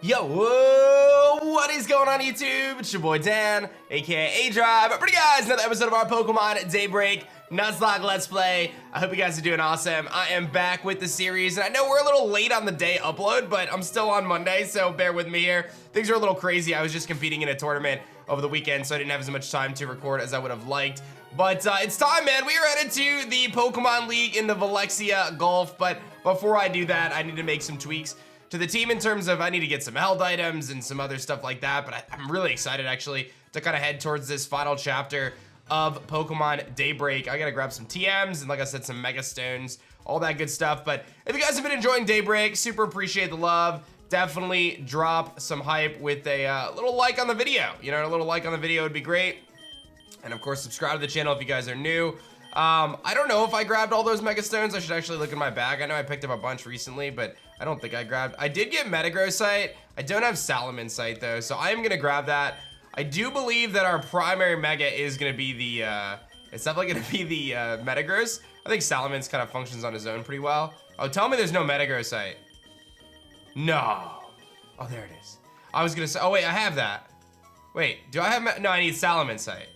Yo, whoa, what is going on YouTube? It's your boy Dan, aka aDrive. But guys, another episode of our Pokemon Daybreak Nuzlocke Let's Play. I hope you guys are doing awesome. I am back with the series, and I know we're a little late on the day upload, but I'm still on Monday, so bear with me here. Things are a little crazy. I was just competing in a tournament over the weekend, so I didn't have as much time to record as I would have liked. But it's time, man. We are headed to the Pokemon League in the Valexia Gulf, but before I do that, I need to make some tweaks to the team in terms of I need to get some held items and some other stuff like that, but I'm really excited actually to kind of head towards this final chapter of Pokemon Daybreak. I gotta grab some TMs and like I said, some Mega Stones, all that good stuff. But if you guys have been enjoying Daybreak, super appreciate the love. Definitely drop some hype with a little like on the video. You know, a little like on the video would be great. And of course, subscribe to the channel if you guys are new. I don't know if I grabbed all those Mega Stones. I should actually look in my bag. I know I picked up a bunch recently, but I don't think I grabbed. I did get Metagrossite. I don't have Salamanite though, so I am gonna grab that. I do believe that our primary Mega is gonna be the, it's definitely gonna be the Metagross. I think Salamence kind of functions on his own pretty well. Oh, tell me there's no Metagrossite. No. Oh, there it is. I was gonna say, oh wait, I have that. Wait, do I have, no, I need Salamanite.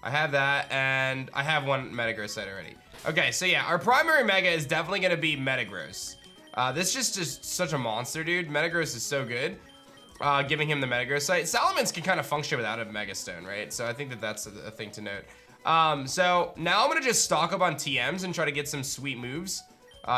I have that, and I have one Metagrossite already. Okay, so yeah, our primary Mega is definitely gonna be Metagross. This is just such a monster, dude. Metagross is so good. Giving him the Metagrossite. Salamence can kind of function without a Mega Stone, right? So I think that that's a thing to note. So now I'm gonna just stock up on TMs and try to get some sweet moves.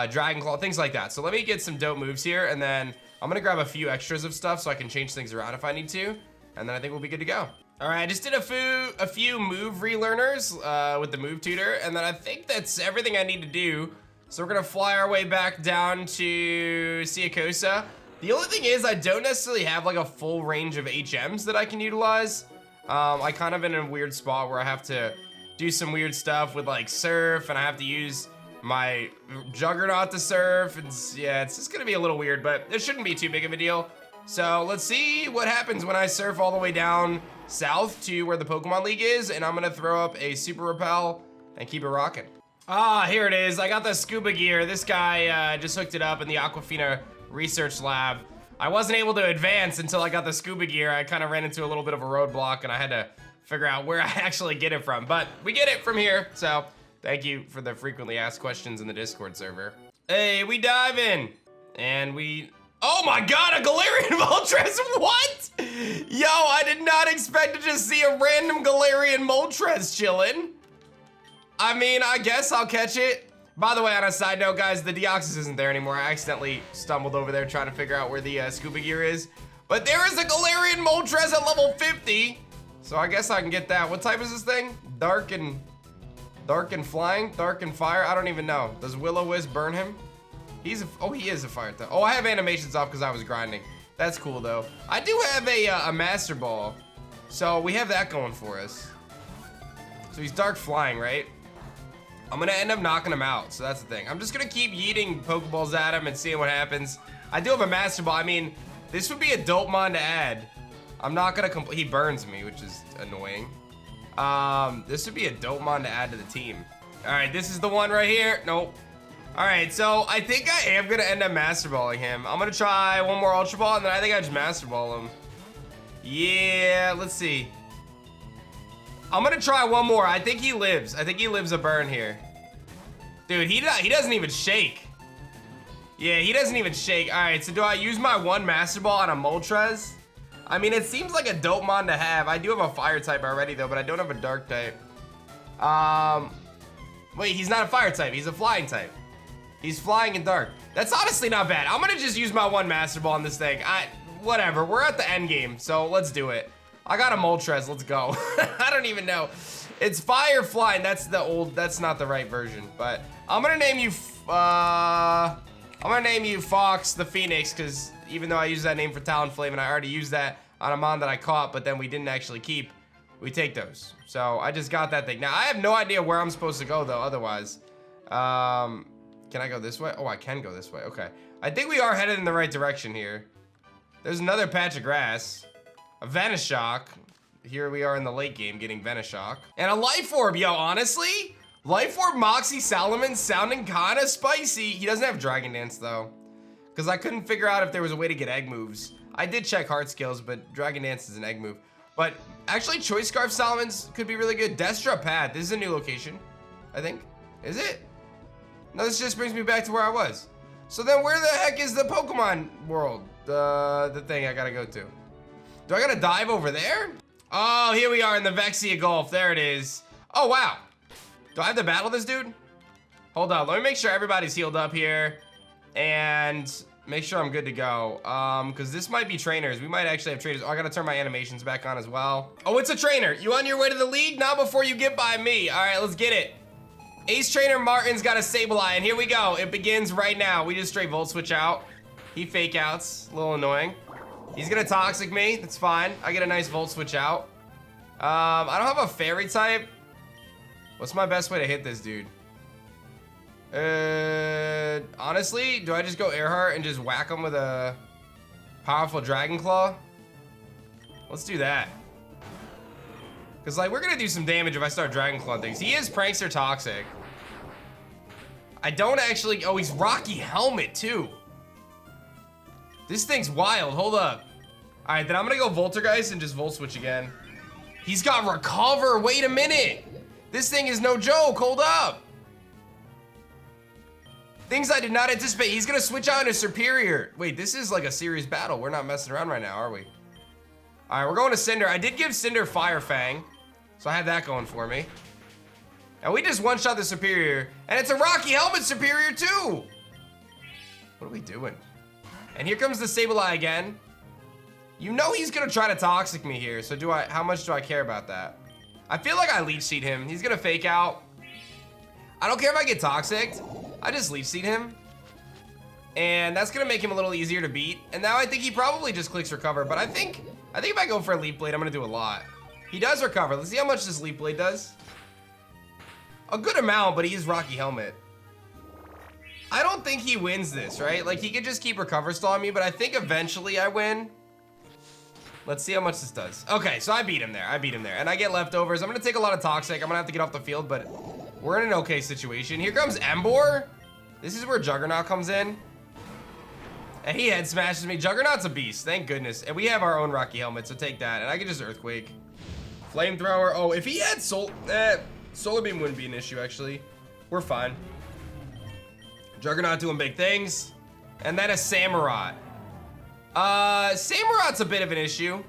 Dragon Claw, things like that. So let me get some dope moves here, and then I'm gonna grab a few extras of stuff so I can change things around if I need to. And then I think we'll be good to go. All right, I just did a few move relearners with the move tutor, and then I think that's everything I need to do. So we're gonna fly our way back down to Siacosa. The only thing is I don't necessarily have like a full range of HMs that I can utilize. I kind of in a weird spot where I have to do some weird stuff with like Surf, and I have to use my Juggernaut to Surf. And yeah, it's just gonna be a little weird, but it shouldn't be too big of a deal. So let's see what happens when I surf all the way down south to where the Pokemon League is, and I'm gonna throw up a Super Repel and keep it rocking. Ah, here it is. I got the scuba gear. This guy just hooked it up in the Aquafina research lab. I wasn't able to advance until I got the scuba gear. I kind of ran into a little bit of a roadblock, and I had to figure out where I actually get it from. But we get it from here, so thank you for the frequently asked questions in the Discord server. Hey, we dive in, and we... Oh my god, a Galarian Moltres, what? Yo, I did not expect to just see a random Galarian Moltres chillin'. I mean, I guess I'll catch it. By the way, on a side note, guys, the Deoxys isn't there anymore. I accidentally stumbled over there trying to figure out where the scuba gear is. But there is a Galarian Moltres at level 50. So I guess I can get that. What type is this thing? Dark and flying? Dark and fire? I don't even know. Does Will-O-Wisp burn him? Oh, he is a fire type. Oh, I have animations off because I was grinding. That's cool though. I do have a Master Ball. So we have that going for us. So he's dark flying, right? I'm gonna end up knocking him out, so that's the thing. I'm just gonna keep yeeting Pokeballs at him and seeing what happens. I do have a Master Ball. I mean, this would be a dope mon to add. I'm not gonna he burns me, which is annoying. This would be a dope mon to add to the team. All right, this is the one right here. Nope. All right, so I think I am gonna end up Master Balling him. I'm gonna try one more Ultra Ball, and then I think I just Master Ball him. Yeah, let's see. I'm gonna try one more. I think he lives. I think he lives a burn here. Dude, he doesn't even shake. Yeah, he doesn't even shake. All right, so do I use my one Master Ball on a Moltres? I mean, it seems like a dope mon to have. I do have a Fire type already though, but I don't have a Dark type. Wait, he's not a Fire type. He's a Flying type. He's flying and dark. That's honestly not bad. I'm gonna just use my one Master Ball on this thing. Whatever, we're at the end game, so let's do it. I got a Moltres, let's go. I don't even know. It's fire flying, that's not the right version, but I'm gonna name you, Fox the Phoenix, because even though I use that name for Talonflame and I already used that on a mon that I caught, but then we didn't actually keep, we take those. So I just got that thing. Now I have no idea where I'm supposed to go though, otherwise. Can I go this way? Oh, I can go this way. Okay. I think we are headed in the right direction here. There's another patch of grass. A Venoshock. Here we are in the late game getting Venoshock. And a Life Orb. Yo, honestly, Life Orb Moxie Salamence sounding kind of spicy. He doesn't have Dragon Dance, though. Because I couldn't figure out if there was a way to get egg moves I did check heart skills, but Dragon Dance is an egg move. But actually, Choice Scarf Salamence could be really good. Destra Pad, this is a new location, I think. Is it? No, this just brings me back to where I was. So then where the heck is the Pokemon world? The thing I gotta go to. Do I gotta dive over there? Oh, here we are in the Vexia Gulf. There it is. Oh, wow. Do I have to battle this dude? Hold on, let me make sure everybody's healed up here. And make sure I'm good to go. Because this might be trainers. We might actually have trainers. Oh, I gotta turn my animations back on as well. Oh, it's a trainer. You on your way to the league? Not before you get by me. All right, let's get it. Ace Trainer Martin's got a Sableye, and here we go. It begins right now. We just straight Volt Switch out. He fake outs, a little annoying. He's gonna Toxic me, that's fine. I get a nice Volt Switch out. I don't have a Fairy type. What's my best way to hit this dude? Honestly, do I just go Earhart and just whack him with a powerful Dragon Claw? Let's do that. Cause like, we're gonna do some damage if I start Dragon Claw things. He is Prankster Toxic. I don't actually, oh, he's Rocky Helmet too. This thing's wild, hold up. All right, then I'm gonna go Voltergeist and just Volt Switch again. He's got Recover, wait a minute. This thing is no joke, hold up. Things I did not anticipate. He's gonna switch out into Superior. Wait, this is like a serious battle. We're not messing around right now, are we? All right, we're going to Cinder. I did give Cinder Fire Fang, so I have that going for me. And we just one-shot the Superior, and it's a Rocky Helmet Superior too. What are we doing? And here comes the Sableye again. You know he's gonna try to Toxic me here, so how much do I care about that? I feel like I Leech Seed him. He's gonna fake out. I don't care if I get Toxic. I just Leech Seed him. And that's gonna make him a little easier to beat. And now I think he probably just clicks Recover, but I think if I go for a Leaf Blade, I'm gonna do a lot. He does Recover. Let's see how much this Leaf Blade does. A good amount, but he is Rocky Helmet. I don't think he wins this, right? Like, he could just keep Recover Stalling me, but I think eventually I win. Let's see how much this does. Okay, so I beat him there. And I get leftovers. I'm gonna take a lot of Toxic. I'm gonna have to get off the field, but we're in an okay situation. Here comes Emboar. This is where Juggernaut comes in. And he head smashes me. Juggernaut's a beast, thank goodness. And we have our own Rocky Helmet, so take that. And I can just Earthquake. Flamethrower. Oh, if he had Solar Beam wouldn't be an issue, actually. We're fine. Juggernaut doing big things. And then a Samurott. Samurott's a bit of an issue,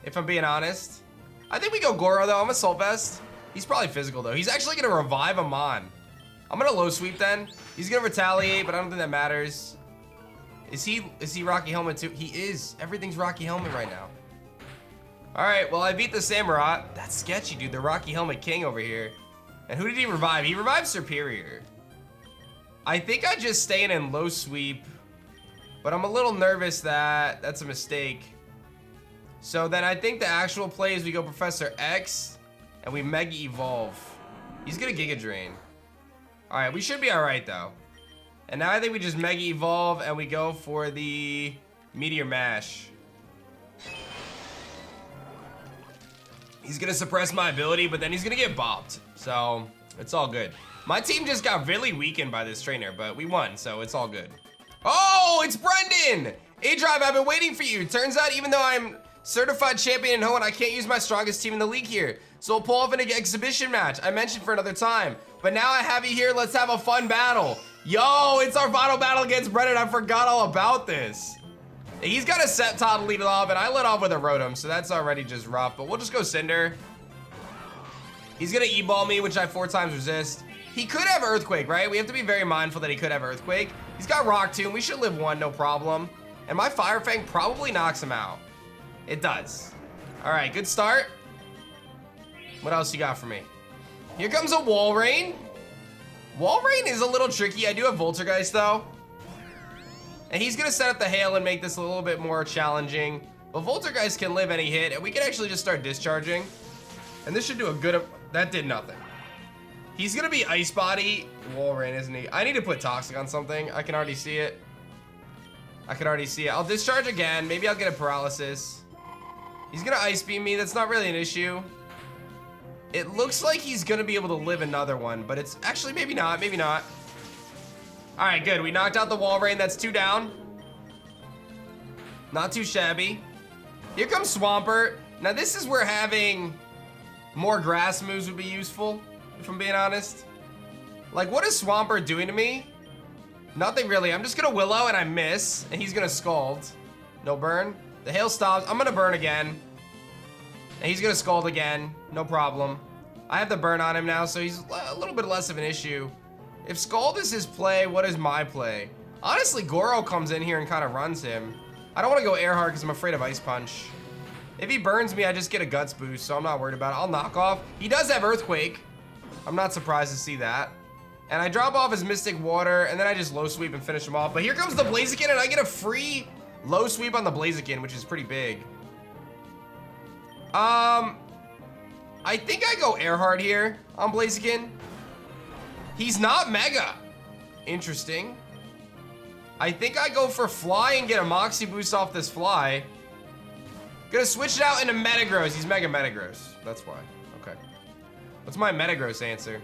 if I'm being honest. I think we go Goro, though. I'm Assault Vest. He's probably physical, though. He's actually going to revive Amon. I'm going to Low Sweep, then. He's going to retaliate, but I don't think that matters. Is he Rocky Helmet, too? He is. Everything's Rocky Helmet right now. All right, well, I beat the Samurott. That's sketchy, dude. The Rocky Helmet King over here. And who did he revive? He revived Superior. I think I just stay in Low Sweep, but I'm a little nervous that that's a mistake. So then I think the actual play is we go Professor X and we Mega Evolve. He's gonna Giga Drain. All right, we should be all right though. And now I think we just Mega Evolve and we go for the Meteor Mash. He's gonna suppress my ability, but then he's gonna get bopped. So it's all good. My team just got really weakened by this trainer, but we won, so it's all good. Oh, it's Brendan! aDrive, I've been waiting for you. Turns out even though I'm certified champion in Hoenn, I can't use my strongest team in the league here. So we'll pull off an exhibition match I mentioned for another time. But now I have you here, let's have a fun battle. Yo, it's our final battle against Brendan. I forgot all about this. He's got a Sceptile to lead it off, and I led off with a Rotom, so that's already just rough. But we'll just go Cinder. He's gonna E-Ball me, which I 4 times resist. He could have Earthquake, right? We have to be very mindful that he could have Earthquake. He's got Rock Tomb. We should live 1, no problem. And my Fire Fang probably knocks him out. It does. All right, good start. What else you got for me? Here comes a Walrein. Walrein is a little tricky. I do have Voltergeist, though. And he's gonna set up the Hail and make this a little bit more challenging. But Voltergeist can live any hit, and we can actually just start discharging. And this should do a good, that did nothing. He's gonna be Ice Body Walrein, isn't he? I need to put Toxic on something. I can already see it. I'll discharge again. Maybe I'll get a Paralysis. He's gonna Ice Beam me. That's not really an issue. It looks like he's gonna be able to live another one, but it's actually maybe not, maybe not. All right, good. We knocked out the Walrein. That's 2 down. Not too shabby. Here comes Swampert. Now this is where having more grass moves would be useful, if I'm being honest. Like, what is Swampert doing to me? Nothing really. I'm just gonna Willow and I miss, and he's gonna Scald. No burn. The hail stops. I'm gonna burn again. And he's gonna Scald again. No problem. I have the burn on him now, so he's a little bit less of an issue. If Scald is his play, what is my play? Honestly, Goro comes in here and kind of runs him. I don't want to go air hard because I'm afraid of Ice Punch. If he burns me, I just get a Guts boost, so I'm not worried about it. I'll knock off. He does have Earthquake. I'm not surprised to see that. And I drop off his Mystic Water, and then I just low sweep and finish him off. But here comes the Blaziken, and I get a free low sweep on the Blaziken, which is pretty big. I think I go air hard here on Blaziken. He's not Mega. Interesting. I think I go for Fly and get a Moxie boost off this Fly. Gonna switch it out into Metagross. He's Mega Metagross. That's why. Okay. What's my Metagross answer?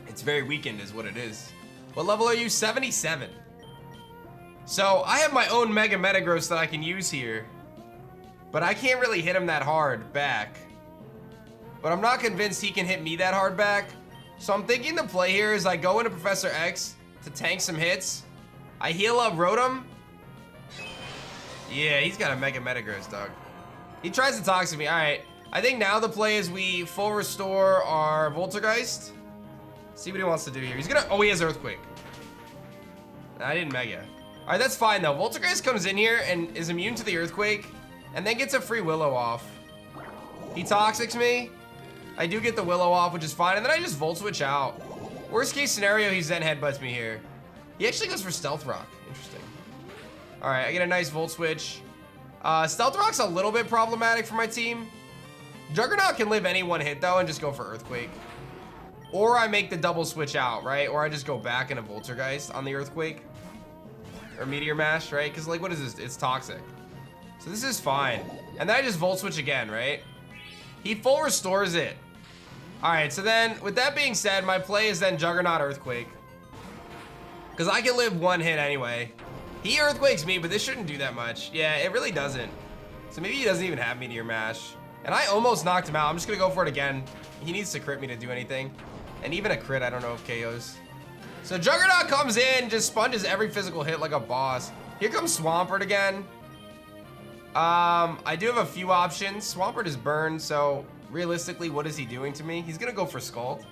It's very weakened is what it is. What level are you? 77. So I have my own Mega Metagross that I can use here. But I can't really hit him that hard back. But I'm not convinced he can hit me that hard back. So I'm thinking the play here is I go into Professor X to tank some hits. I heal up Rotom. Yeah, he's got a Mega Metagross, dog. He tries to Toxic me. All right. I think now the play is we full restore our Voltergeist. See what he wants to do here. He's gonna, oh, he has Earthquake. I didn't Mega. All right, that's fine though. Voltergeist comes in here and is immune to the Earthquake and then gets a free Willow off. He Toxics me. I do get the Willow off, which is fine. And then I just Volt Switch out. Worst case scenario, he Zen Headbutts me here. He actually goes for Stealth Rock. Interesting. All right, I get a nice Volt Switch. Stealth Rock's a little bit problematic for my team. Juggernaut can live any one hit though and just go for Earthquake. Or I make the double switch out, right? Or I just go back into Voltergeist on the Earthquake. Or Meteor Mash, right? Because, like, what is this? It's Toxic. So this is fine. And then I just Volt Switch again, right? He full restores it. All right, so then, with that being said, my play is then Juggernaut Earthquake. Because I can live one hit anyway. He Earthquakes me, but this shouldn't do that much. Yeah, it really doesn't. So maybe he doesn't even have Meteor Mash. And I almost knocked him out. I'm just going to go for it again. He needs to crit me to do anything. And even a crit, I don't know if KOs. So Juggernaut comes in, just sponges every physical hit like a boss. Here comes Swampert again. I do have a few options. Swampert is burned, so realistically, what is he doing to me? He's gonna go for Scald.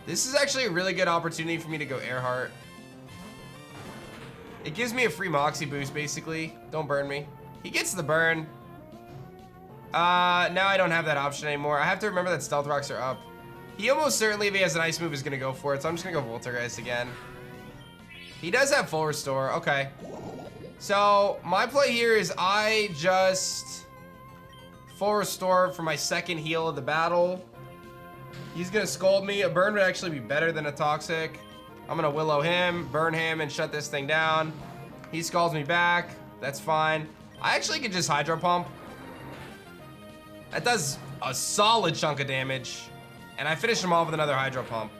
This is actually a really good opportunity for me to go Earhart. It gives me a free Moxie boost, basically. Don't burn me. He gets the burn. Now I don't have that option anymore. I have to remember that Stealth Rocks are up. He almost certainly, if he has an Ice move, is going to go for it. So I'm just going to go Voltergeist again. He does have full restore. Okay. So my play here is I just full restore for my second heal of the battle. He's going to Scald me. A burn would actually be better than a Toxic. I'm going to Willow him, burn him, and shut this thing down. He Scalds me back. That's fine. I actually could just Hydro Pump. That does a solid chunk of damage. And I finish him off with another Hydro Pump.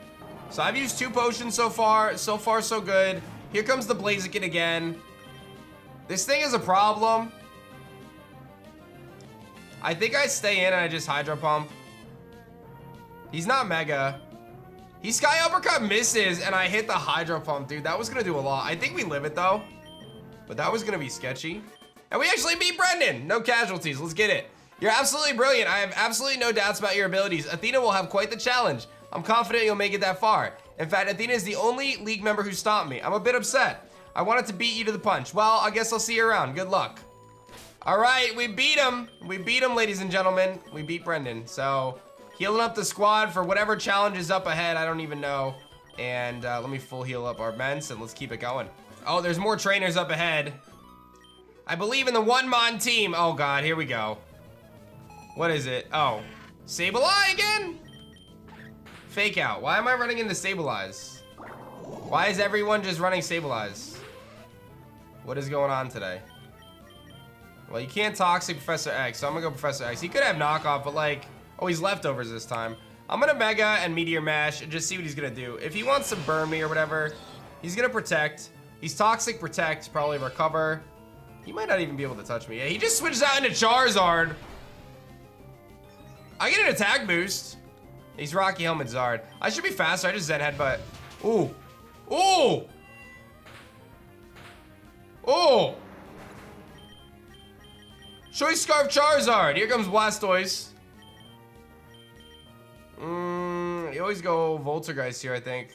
So I've used 2 potions so far. So far, so good. Here comes the Blaziken again. This thing is a problem. I think I stay in and I just Hydro Pump. He's not Mega. He Sky Uppercut misses and I hit the Hydro Pump, dude. That was gonna do a lot. I think we live it though. But that was gonna be sketchy. And we actually beat Brendan. No casualties. Let's get it. You're absolutely brilliant. I have absolutely no doubts about your abilities. Athena will have quite the challenge. I'm confident you'll make it that far. In fact, Athena is the only league member who stopped me. I'm a bit upset. I wanted to beat you to the punch. Well, I guess I'll see you around. Good luck. All right, we beat him. We beat him, ladies and gentlemen. We beat Brendan. So, healing up the squad for whatever challenge is up ahead. I don't even know. And let me full heal up our Ments and let's keep it going. Oh, there's more trainers up ahead. I believe in the one-mon team. Oh, God, here we go. What is it? Oh, Sableye again? Fake out. Why am I running into Stabilize? Why is everyone just running Stabilize? What is going on today? Well, you can't Toxic Professor X, so I'm gonna go Professor X. He could have knockoff, but like, oh, he's leftovers this time. I'm gonna Mega and Meteor Mash and just see what he's gonna do. If he wants to burn me or whatever, he's gonna Protect. He's Toxic Protect, probably Recover. He might not even be able to touch me. Yeah, he just switches out into Charizard. I get an attack boost. He's Rocky Helmet Zard. I should be faster. I just Zen Headbutt. Ooh. Ooh. Ooh. Choice Scarf Charizard. Here comes Blastoise. You always go Voltergeist here, I think.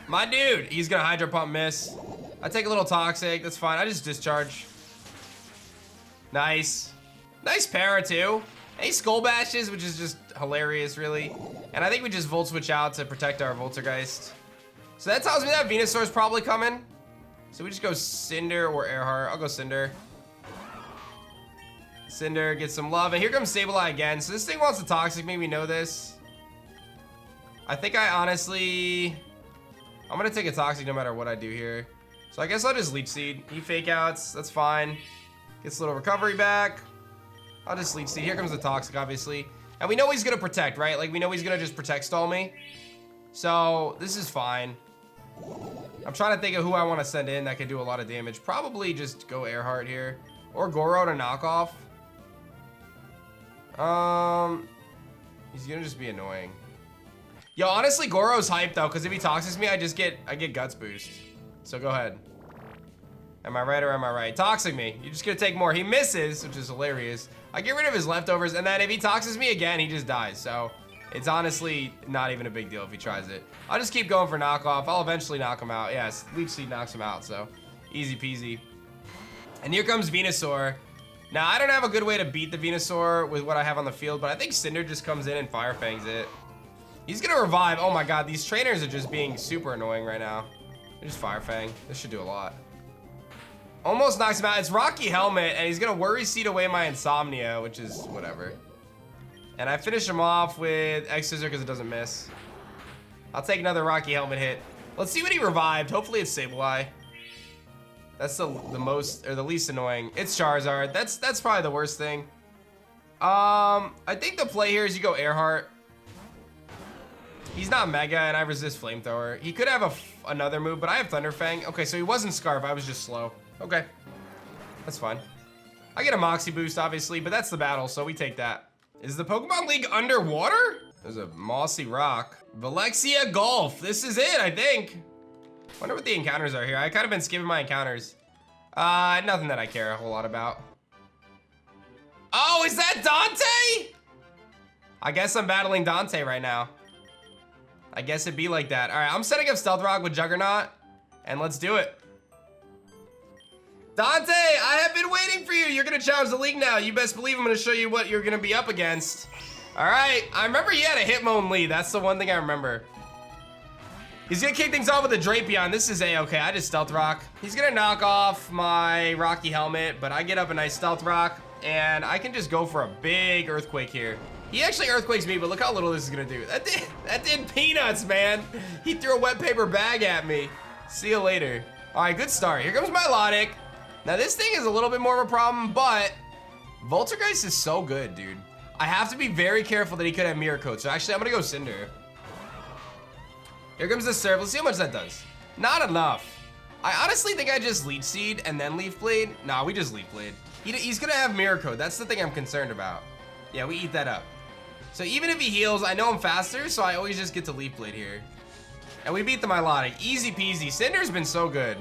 My dude. He's gonna Hydro Pump miss. I take a little Toxic. That's fine. I just Discharge. Nice. Nice para, too. Any Skull Bashes, which is just hilarious, really. And I think we just Volt Switch out to protect our Voltergeist. So that tells me that Venusaur's probably coming. So we just go Cinder or Earhart. I'll go Cinder. Cinder gets some love. And here comes Sableye again. So this thing wants to Toxic me. We know this. I think I honestly... I'm going to take a Toxic no matter what I do here. So I guess I'll just Leech Seed. He Fake Outs. That's fine. Gets a little recovery back. I'll just Leech Seed. Here comes the Toxic, obviously. And we know he's gonna protect, right? Like, we know he's gonna just Protect Stall me. So, this is fine. I'm trying to think of who I want to send in that could do a lot of damage. Probably just go Earhart here. Or Goro to knock off. He's gonna just be annoying. Yo, honestly, Goro's hype, though, because if he Toxics me, I get Guts Boost. So, go ahead. Am I right or am I right? Toxic me. You're just gonna take more. He misses, which is hilarious. I get rid of his leftovers, and then if he Toxics me again, he just dies. So it's honestly not even a big deal if he tries it. I'll just keep going for knockoff. I'll eventually knock him out. Yes, Leech Seed knocks him out, so easy peasy. And here comes Venusaur. Now, I don't have a good way to beat the Venusaur with what I have on the field, but I think Cinder just comes in and Fire Fangs it. He's gonna revive. Oh my god, these trainers are just being super annoying right now. They just Fire Fang. This should do a lot. Almost knocks him out. It's Rocky Helmet, and he's gonna Worry Seed away my Insomnia, which is whatever. And I finish him off with X Scissor because it doesn't miss. I'll take another Rocky Helmet hit. Let's see what he revived. Hopefully it's Sableye. That's the most, or the least annoying. It's Charizard. That's probably the worst thing. I think the play here is you go Earhart. He's not Mega, and I resist Flamethrower. He could have another move, but I have Thunder Fang. Okay, so he wasn't Scarf. I was just slow. Okay, that's fine. I get a Moxie boost, obviously, but that's the battle, so we take that. Is the Pokemon League underwater? There's a mossy rock. Valexia Golf. This is it, I think. Wonder what the encounters are here. I kind of been skipping my encounters. Nothing that I care a whole lot about. Oh, is that Dante? I guess I'm battling Dante right now. I guess it'd be like that. All right, I'm setting up Stealth Rock with Juggernaut, and let's do it. Dante, I have been waiting for you. You're gonna challenge the league now. You best believe I'm gonna show you what you're gonna be up against. All right, I remember he had a Hitmon lead. That's the one thing I remember. He's gonna kick things off with a Drapion. This is A-okay, I just Stealth Rock. He's gonna knock off my Rocky Helmet, but I get up a nice Stealth Rock, and I can just go for a big Earthquake here. He actually Earthquakes me, but look how little this is gonna do. That did peanuts, man. He threw a wet paper bag at me. See you later. All right, good start. Here comes Milotic. Now this thing is a little bit more of a problem, but Voltergeist is so good, dude. I have to be very careful that he could have Mirror Coat, so actually I'm gonna go Cinder. Here comes the Surf. Let's see how much that does. Not enough. I honestly think I just Leech Seed and then Leaf Blade. Nah, we just Leaf Blade. He's gonna have Mirror Coat. That's the thing I'm concerned about. Yeah, we eat that up. So even if he heals, I know I'm faster, so I always just get to Leaf Blade here. And we beat the Milotic. Easy peasy. Cinder's been so good.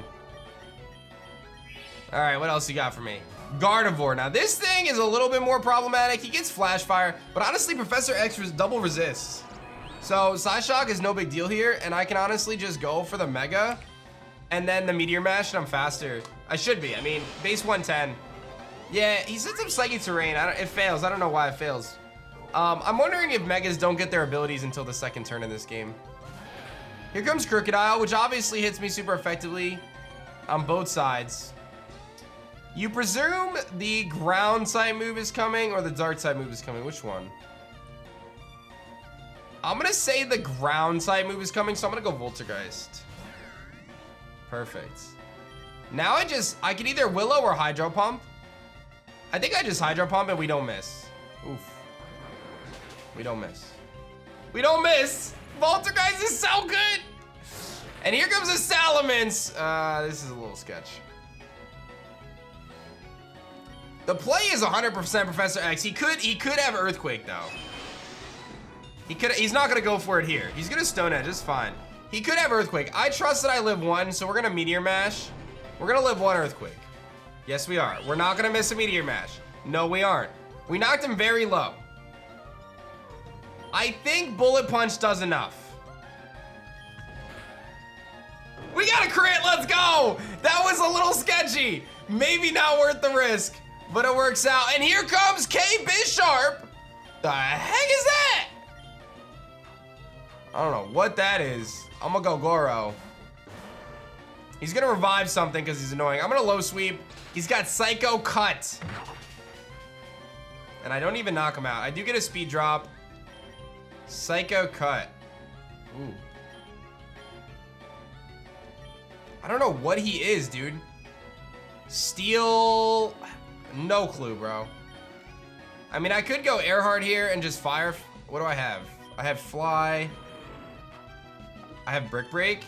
All right, what else you got for me? Gardevoir. Now this thing is a little bit more problematic. He gets Flash Fire, but honestly, Professor X double resists. So Psyshock is no big deal here, and I can honestly just go for the Mega, and then the Meteor Mash, and I'm faster. I should be. I mean, base 110. Yeah, he sets up Psychic Terrain. It fails. I don't know why it fails. I'm wondering if Megas don't get their abilities until the second turn in this game. Here comes Crocodile, which obviously hits me super effectively on both sides. You presume the ground side move is coming or the dark side move is coming? Which one? I'm gonna say the ground side move is coming, so I'm gonna go Voltergeist. Perfect. Now I can either Willow or Hydro Pump. I think I just Hydro Pump and we don't miss. Oof. We don't miss. We don't miss! Voltergeist is so good! And here comes a Salamence. This is a little sketch. The play is 100% Professor X. He could have Earthquake though. He's not gonna go for it here. He's gonna Stone Edge, it's fine. He could have Earthquake. I trust that I live one, so we're gonna Meteor Mash. We're gonna live one Earthquake. Yes, we are. We're not gonna miss a Meteor Mash. No, we aren't. We knocked him very low. I think Bullet Punch does enough. We got a crit, let's go! That was a little sketchy. Maybe not worth the risk, but it works out. And here comes K Bisharp. The heck is that? I don't know what that is. I'm gonna go Goro. He's gonna revive something because he's annoying. I'm gonna low sweep. He's got Psycho Cut. And I don't even knock him out. I do get a speed drop. Psycho Cut. Ooh. I don't know what he is, dude. Steel. No clue, bro. I mean, I could go Earhart here and just fire. What do I have? I have Fly. I have Brick Break.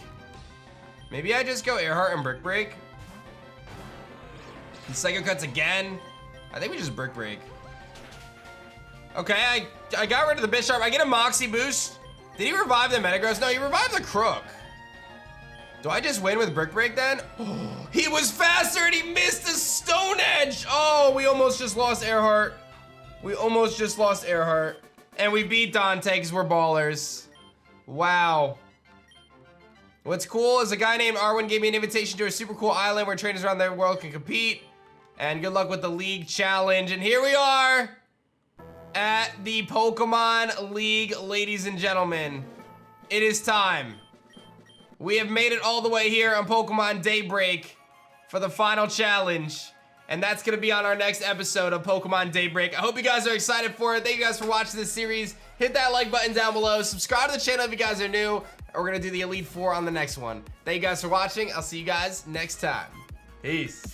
Maybe I just go Earhart and Brick Break. And Psycho Cuts again. I think we just Brick Break. Okay, I got rid of the Bisharp. I get a Moxie boost. Did he revive the Metagross? No, he revived the Crook. Do I just win with Brick Break then? Oh, he was faster and he missed the Stone Edge. Oh, we almost just lost Earhart. We almost just lost Earhart. And we beat Dante because we're ballers. Wow. What's cool is a guy named Arwen gave me an invitation to a super cool island where trainers around the world can compete. And good luck with the League Challenge. And here we are at the Pokemon League, ladies and gentlemen. It is time. We have made it all the way here on Pokemon Daybreak for the final challenge. And that's gonna be on our next episode of Pokemon Daybreak. I hope you guys are excited for it. Thank you guys for watching this series. Hit that like button down below. Subscribe to the channel if you guys are new. We're gonna do the Elite Four on the next one. Thank you guys for watching. I'll see you guys next time. Peace.